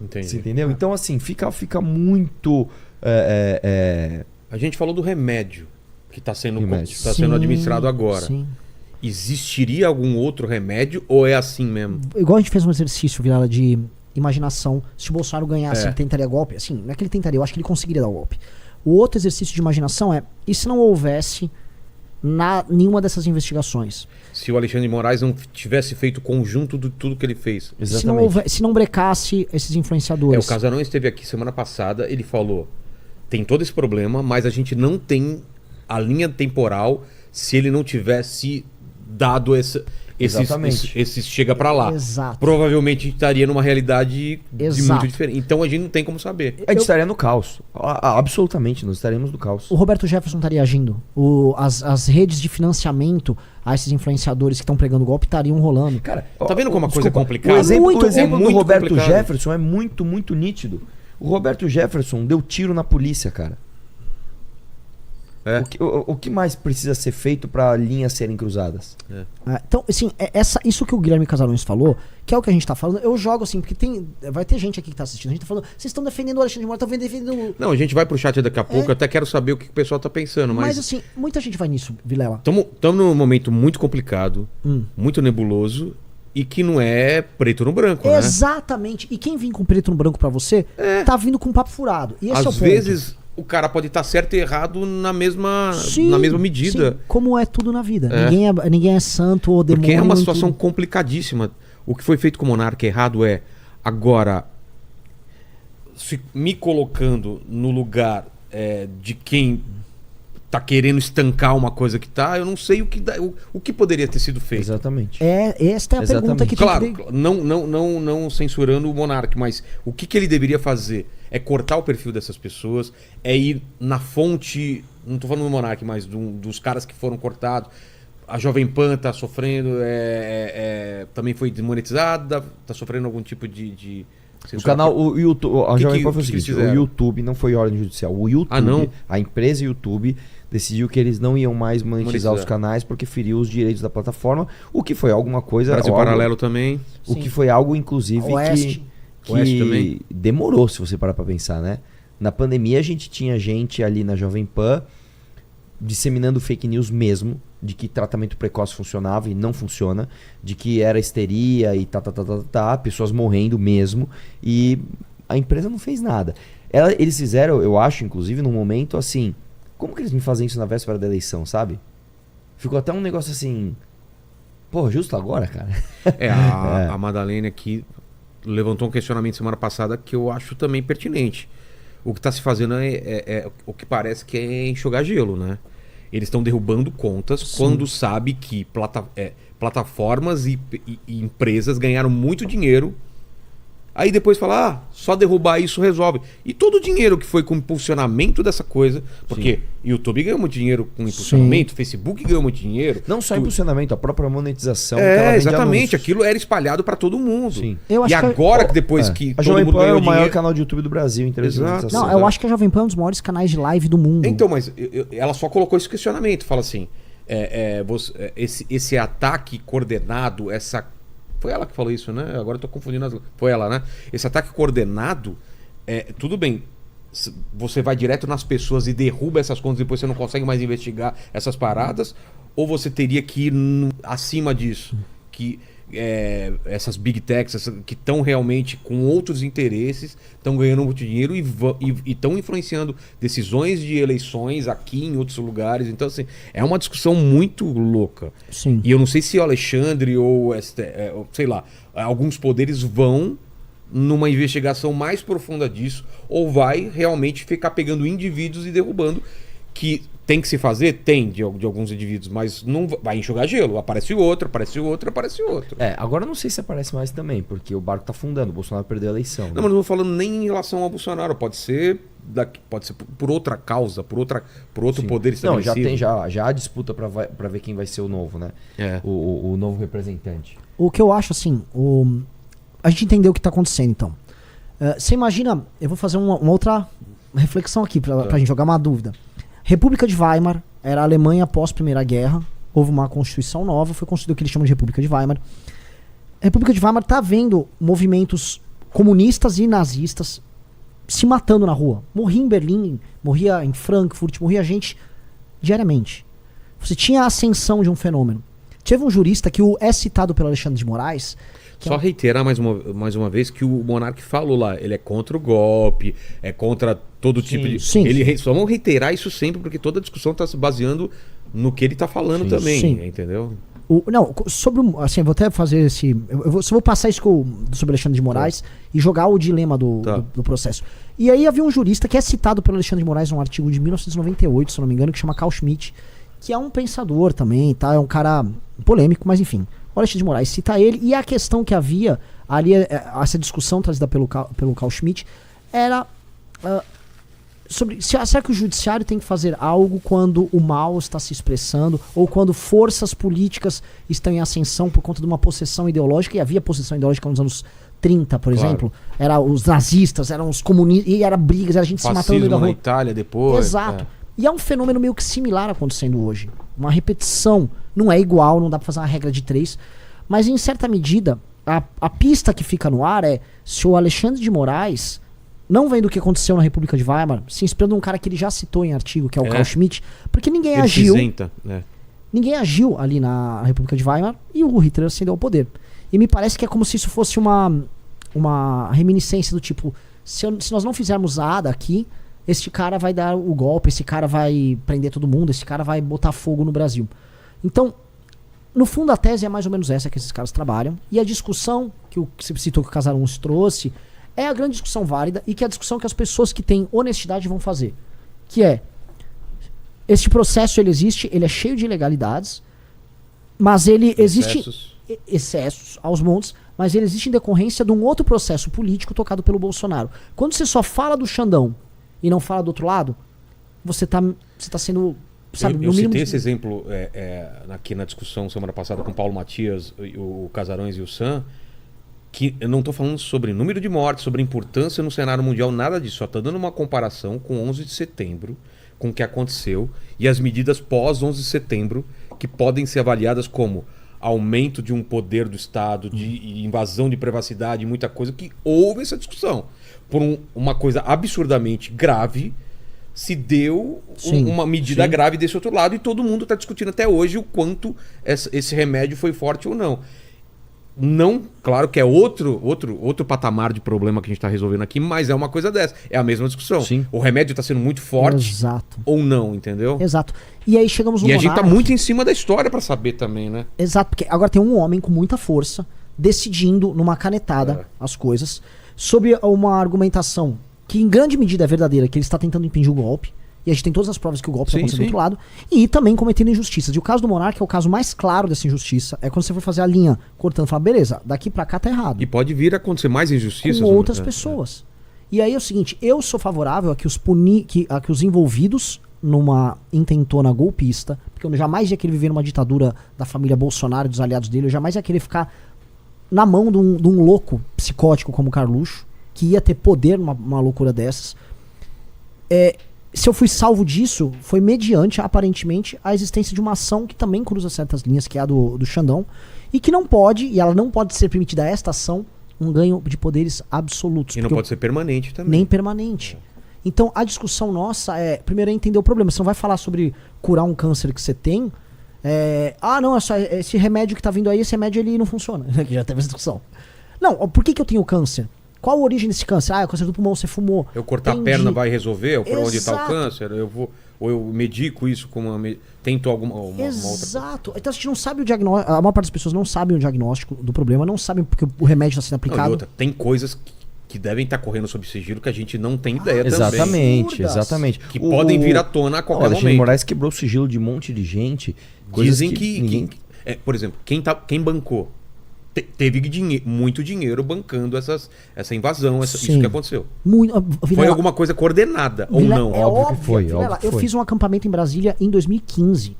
Entendi. Você entendeu? Então, assim, fica muito... A gente falou do remédio que está sendo Sim, administrado agora. Sim. Existiria algum outro remédio ou é assim mesmo? Igual a gente fez um exercício, Vilela, de imaginação. Se o Bolsonaro ganhasse, ele tentaria golpe? Assim, não é que ele tentaria, eu acho que ele conseguiria dar o golpe. O outro exercício de imaginação é, e se não houvesse nenhuma dessas investigações? Se o Alexandre de Moraes não tivesse feito o conjunto de tudo que ele fez. Exatamente. Se não brecasse esses influenciadores. O Casarão esteve aqui semana passada, ele falou, tem todo esse problema, mas a gente não tem a linha temporal se ele não tivesse dado esse chega pra lá. Exato. Provavelmente a gente estaria numa realidade de muito diferente. Então a gente não tem como saber. A gente estaria no caos. Absolutamente, nós estaremos no caos. O Roberto Jefferson estaria agindo. As redes de financiamento a esses influenciadores que estão pregando golpe estariam rolando. Cara, tá vendo como a coisa é complicada? O exemplo do Roberto complicado. Jefferson é muito, muito nítido. O Roberto Jefferson deu tiro na polícia, cara. O que mais precisa ser feito para linhas serem cruzadas? Então, assim, isso que o Guilherme Casarões falou, que é o que a gente tá falando, eu jogo assim, porque vai ter gente aqui que tá assistindo, a gente tá falando, vocês estão defendendo o Alexandre de Moraes, estão defendendo... Não, a gente vai pro chat daqui a pouco, eu até quero saber o que o pessoal tá pensando, mas assim, muita gente vai nisso, Vilela. Estamos num momento muito complicado, muito nebuloso, e que não é preto no branco, né? Exatamente, e quem vem com preto no branco pra você, tá vindo com papo furado, e esse Às é o ponto. vezes... O cara pode estar certo e errado na mesma medida. Sim, como é tudo na vida. Ninguém é santo ou demônio. Porque é uma situação complicadíssima. O que foi feito com o Monarca errado é... Agora, me colocando no lugar de quem tá querendo estancar uma coisa que tá, eu não sei o que poderia ter sido feito. Exatamente. Esta é a pergunta que claro, não censurando o Monarca, mas o que ele deveria fazer? É cortar o perfil dessas pessoas, é ir na fonte, não tô falando do Monark, mas dos caras que foram cortados. A Jovem Pan tá sofrendo, também foi desmonetizada, tá sofrendo algum tipo de o canal, o YouTube, a Jovem Pan foi o seguinte, o YouTube não foi ordem judicial, o YouTube, a empresa YouTube decidiu que eles não iam mais monetizar os canais porque feriu os direitos da plataforma, o que foi alguma coisa... Brasil Paralelo também. O que foi algo, inclusive, que demorou, se você parar pra pensar, né? Na pandemia a gente tinha gente ali na Jovem Pan disseminando fake news mesmo, de que tratamento precoce funcionava e não funciona, de que era histeria e pessoas morrendo mesmo, e a empresa não fez nada. Eles fizeram, eu acho, inclusive, num momento assim, como que eles me fazem isso na véspera da eleição, sabe? Ficou até um negócio assim, pô, justo agora, cara? A Madalena aqui levantou um questionamento semana passada que eu acho também pertinente. O que está se fazendo o que parece que é enxugar gelo, né? Eles estão derrubando contas quando sabe que plataformas e empresas ganharam muito dinheiro. Aí depois fala, só derrubar isso resolve. E todo o dinheiro que foi com o impulsionamento dessa coisa, porque YouTube ganhou muito dinheiro com impulsionamento, Facebook ganhou muito dinheiro. Não só impulsionamento, a própria monetização. Exatamente, aquilo era espalhado para todo mundo. Sim. E agora que depois que a Jovem Pan é o maior canal de YouTube do Brasil em termos de monetização. Não, eu acho que a Jovem Pan é um dos maiores canais de live do mundo. Então, mas ela só colocou esse questionamento, fala assim, esse ataque coordenado, foi ela que falou isso, né? Agora eu tô confundindo. Foi ela, né? Esse ataque coordenado, tudo bem. Você vai direto nas pessoas e derruba essas contas e depois você não consegue mais investigar essas paradas? Ou você teria que ir acima disso? Que essas big techs que estão realmente com outros interesses, estão ganhando muito dinheiro e estão influenciando decisões de eleições aqui em outros lugares. Então, assim, é uma discussão muito louca. Sim. E eu não sei se o Alexandre ou sei lá, alguns poderes vão numa investigação mais profunda disso, ou vai realmente ficar pegando indivíduos e derrubando, que tem que se fazer? Tem, de alguns indivíduos, mas não vai enxugar gelo. Aparece outro. Agora eu não sei se aparece mais também, porque o barco tá afundando, o Bolsonaro perdeu a eleição. Não, mas não tô falando nem em relação ao Bolsonaro, pode ser por outra causa, por outro poder estabelecido. Não, já há disputa pra ver quem vai ser o novo, né? O novo representante. O que eu acho, assim, a gente entendeu o que tá acontecendo, então. Você imagina, eu vou fazer uma outra reflexão aqui pra gente jogar uma dúvida. República de Weimar era a Alemanha após a Primeira Guerra. Houve uma constituição nova, foi constituído o que eles chamam de República de Weimar. A República de Weimar está vendo movimentos comunistas e nazistas se matando na rua. Morria em Berlim, morria em Frankfurt, morria gente diariamente. Você tinha a ascensão de um fenômeno. Teve um jurista que é citado pelo Alexandre de Moraes. Só reiterar mais uma vez que o Monark falou lá, ele é contra o golpe, é contra todo tipo de... Sim. Só vamos reiterar isso sempre, porque toda a discussão está se baseando no que ele está falando também, entendeu? Não, sobre assim, eu vou até fazer esse... Só vou passar isso sobre Alexandre de Moraes e jogar o dilema do processo. E aí havia um jurista que é citado pelo Alexandre de Moraes num artigo de 1998, se não me engano, que chama Carl Schmitt, que é um pensador também, tá? É um cara polêmico, mas enfim. O Alexandre de Moraes cita ele, e a questão que havia ali, essa discussão trazida pelo Carl Schmitt, era sobre será que o judiciário tem que fazer algo quando o mal está se expressando, ou quando forças políticas estão em ascensão por conta de uma possessão ideológica, e havia possessão ideológica nos anos 30, por exemplo. Era os nazistas, eram os comunistas, e era brigas, era gente fascismo se matando no meio da rua. na Itália depois. Exato. E é um fenômeno meio que similar acontecendo hoje. Uma repetição. Não é igual, não dá pra fazer uma regra de 3. Mas em certa medida, a pista que fica no ar é se o Alexandre de Moraes, não vendo o que aconteceu na República de Weimar, se inspirando num cara que ele já citou em artigo, que é o Carl Schmitt, porque ninguém ele agiu. Ninguém agiu ali na República de Weimar e o Hitler ascendeu ao poder. E me parece que é como se isso fosse uma reminiscência do tipo, se nós não fizermos nada aqui, este cara vai dar o golpe, esse cara vai prender todo mundo, esse cara vai botar fogo no Brasil. Então, no fundo a tese é mais ou menos essa que esses caras trabalham. E a discussão que você citou que o Casaruns trouxe é a grande discussão válida e que é a discussão que as pessoas que têm honestidade vão fazer. Que é, este processo ele existe, ele é cheio de ilegalidades, mas ele existe... Excessos aos montes, mas ele existe em decorrência de um outro processo político tocado pelo Bolsonaro. Quando você só fala do Xandão e não fala do outro lado, você tá sendo... Sabe, eu citei esse exemplo aqui na discussão semana passada com o Paulo Matias, o Casarões e o Sam, que eu não estou falando sobre número de mortes, sobre importância no cenário mundial, nada disso. Só estou dando uma comparação com 11 de setembro, com o que aconteceu, e as medidas pós 11 de setembro, que podem ser avaliadas como aumento de um poder do Estado, de invasão de privacidade, muita coisa, que houve essa discussão. Por uma coisa absurdamente grave, se deu uma medida grave desse outro lado, e todo mundo está discutindo até hoje o quanto esse remédio foi forte ou não. Não, claro que é outro patamar de problema que a gente está resolvendo aqui, mas é uma coisa dessa. É a mesma discussão. Sim. O remédio está sendo muito forte ou não, entendeu? Exato. E aí chegamos no Monark. E a gente tá muito em cima da história para saber também, né? Exato, porque agora tem um homem com muita força decidindo numa canetada as coisas sobre uma argumentação que em grande medida é verdadeira, que ele está tentando impedir o golpe. E a gente tem todas as provas que o golpe está acontecendo do outro lado. E também cometendo injustiças. E o caso do Monark é o caso mais claro dessa injustiça. É quando você for fazer a linha cortando, fala, beleza, daqui pra cá tá errado. E pode vir a acontecer mais injustiças. Com outras pessoas. E aí é o seguinte, eu sou favorável a que os envolvidos numa intentona golpista, porque eu jamais ia querer viver numa ditadura da família Bolsonaro e dos aliados dele, eu jamais ia querer ficar na mão de um louco psicótico como o Carluxo, que ia ter poder numa loucura dessas. Se eu fui salvo disso, foi mediante, aparentemente, a existência de uma ação que também cruza certas linhas, que é a do Xandão, e que não pode, e ela não pode ser permitida a esta ação, um ganho de poderes absolutos. E não pode ser permanente também. Nem permanente. Então, a discussão nossa primeiro é entender o problema. Você não vai falar sobre curar um câncer que você tem, não, é só esse remédio que tá vindo aí, esse remédio ele não funciona. Já teve essa discussão. Não, por que eu tenho câncer? Qual a origem desse câncer? É o câncer do pulmão, você fumou. Eu cortar a perna vai resolver? Por onde está o câncer? Ou eu medico isso com tento uma outra... Exato. Então a gente não sabe o diagnóstico. A maior parte das pessoas não sabe o diagnóstico do problema, não sabem porque o remédio está sendo aplicado. Tem coisas que devem estar correndo sob sigilo que a gente não tem ideia também. Exatamente. Que podem vir à tona a qualquer momento. Alexandre de Moraes quebrou o sigilo de um monte de gente. Dizem que por exemplo, quem bancou teve muito dinheiro bancando essa invasão, isso que aconteceu. Foi alguma coisa coordenada ou não? Óbvio que foi. Eu fiz um acampamento em Brasília em 2015.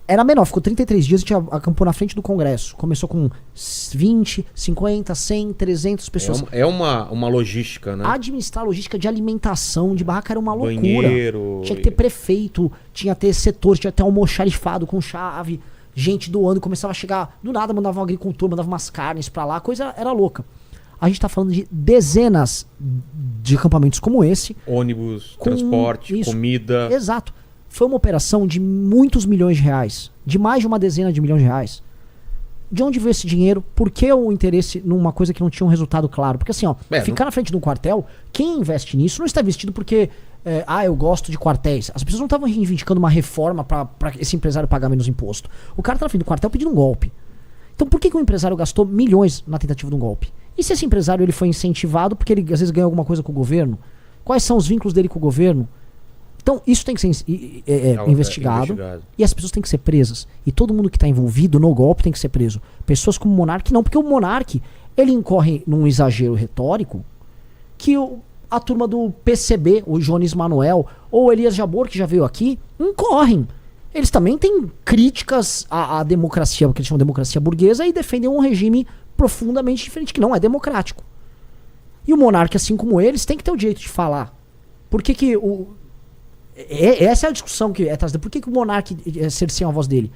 Era menor, ficou 33 dias, a gente acampou na frente do Congresso. Começou com 20, 50, 100, 300 pessoas. É uma logística, né? Administrar a logística de alimentação, de barraca era uma loucura. Banheiro, tinha que ter prefeito, tinha que ter setor, tinha que ter almoxarifado com chave. gente doando, começava a chegar, do nada mandava um agricultor, mandava umas carnes pra lá, a coisa era louca. A gente tá falando de dezenas de acampamentos como esse. Ônibus, transporte, comida. Exato. Foi uma operação de muitos milhões de reais. De mais de uma dezena de milhões de reais. De onde veio esse dinheiro? Por que o interesse numa coisa que não tinha um resultado claro? Porque assim, ó, ficar na frente de um quartel, quem investe nisso não está investido porque eu gosto de quartéis. As pessoas não estavam reivindicando uma reforma pra esse empresário pagar menos imposto. O cara tá na frente do quartel pedindo um golpe. Então por que o empresário gastou milhões na tentativa de um golpe? E se esse empresário ele foi incentivado porque ele às vezes ganha alguma coisa com o governo? Quais são os vínculos dele com o governo? Então isso tem que ser investigado e as pessoas têm que ser presas. E todo mundo que está envolvido no golpe tem que ser preso. Pessoas como o Monark não, porque o Monark ele incorre num exagero retórico que a turma do PCB, o Jones Manuel ou o Elias Jabor, que já veio aqui, incorrem. Eles também têm críticas à democracia, o que eles chamam de democracia burguesa, e defendem um regime profundamente diferente, que não é democrático. E o monarca, assim como eles, tem que ter o direito de falar. Por que essa é a discussão que é trazida. Por que o monarca cerceia a voz dele?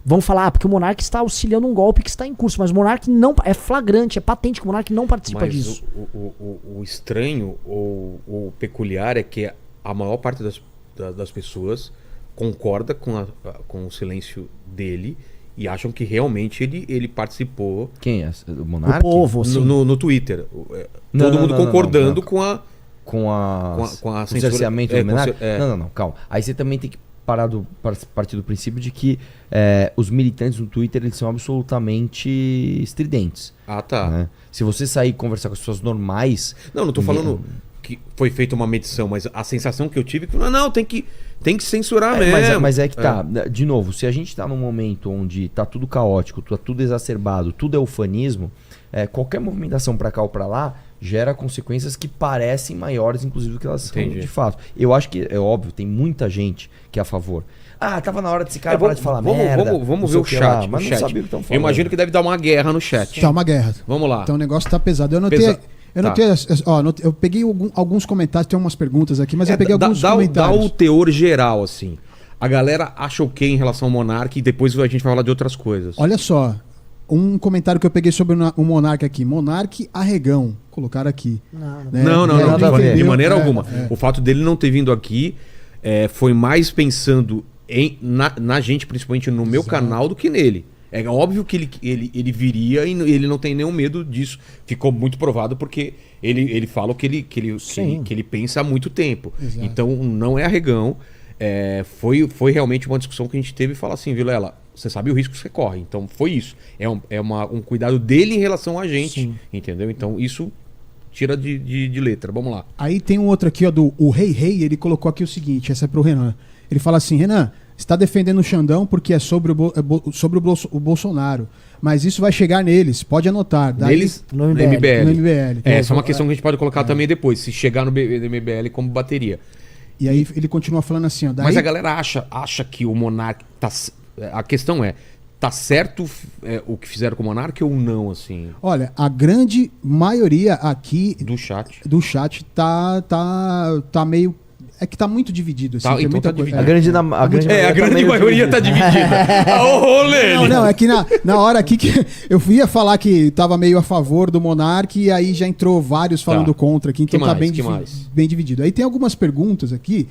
Vão falar, porque o monarca está auxiliando um golpe que está em curso, mas o monarca não é flagrante, é patente que o monarca não participa disso. O estranho ou o peculiar é que a maior parte das pessoas concorda com o silêncio dele e acham que realmente ele participou. Quem é? O monarca? O povo, sim. No Twitter. Todo mundo concordando com a censura. Cerceamento do monarca? Não, calma. Aí você também tem que partir do princípio de que os militantes no Twitter eles são absolutamente estridentes. Ah, tá. Né? Se você sair e conversar com as pessoas normais... Não tô falando que foi feita uma medição, mas a sensação que eu tive é que tem que censurar mesmo. Mas é que tá. De novo, se a gente tá num momento onde tá tudo caótico, tá tudo exacerbado, tudo é ufanismo, qualquer movimentação pra cá ou pra lá gera consequências que parecem maiores, inclusive, do que elas são de fato. Eu acho que, é óbvio, tem muita gente que é a favor. Tava na hora desse cara parar de falar merda. Vamos ver o chat. Mas não sabia o que estão falando. Eu imagino que deve dar uma guerra no chat. Tá uma guerra. Vamos lá. Então o negócio tá pesado. Eu notei... Eu peguei alguns comentários, tem umas perguntas aqui, mas eu peguei alguns comentários. Dá o teor geral, assim. A galera acha o que em relação ao Monark e depois a gente vai falar de outras coisas. Olha só, um comentário que eu peguei sobre o Monark aqui. Monark arregão. Colocaram aqui. Não, de maneira alguma. O fato dele não ter vindo aqui foi mais pensando na gente, principalmente no meu canal, do que nele. É óbvio que ele viria e ele não tem nenhum medo disso. Ficou muito provado porque ele fala o que ele pensa há muito tempo. Exato. Então não é arregão. Foi realmente uma discussão que a gente teve e fala assim, Vilela, você sabe o risco que você corre. Então foi isso. É um cuidado dele em relação a gente. Sim. Entendeu? Então isso tira de letra. Vamos lá. Aí tem um outro aqui, ó, o Rei, ele colocou aqui o seguinte, essa é pro Renan. Ele fala assim, Renan, está defendendo o Xandão porque é sobre o Bolsonaro. Mas isso vai chegar neles, pode anotar. Neles? No MBL. Essa é uma questão que a gente pode colocar também depois, se chegar no MBL como bateria. E aí ele continua falando assim, ó. Mas a galera acha que o Monark tá... A questão tá certo o que fizeram com o Monark ou não, assim? Olha, a grande maioria aqui... Do chat tá meio... É que tá muito dividido, assim. Então tá dividido. A grande maioria tá dividida. Ô, rolê! Não, é que na hora aqui que eu ia falar que tava meio a favor do Monark e aí já entrou vários falando contra aqui, então tá bem dividido. Aí tem algumas perguntas aqui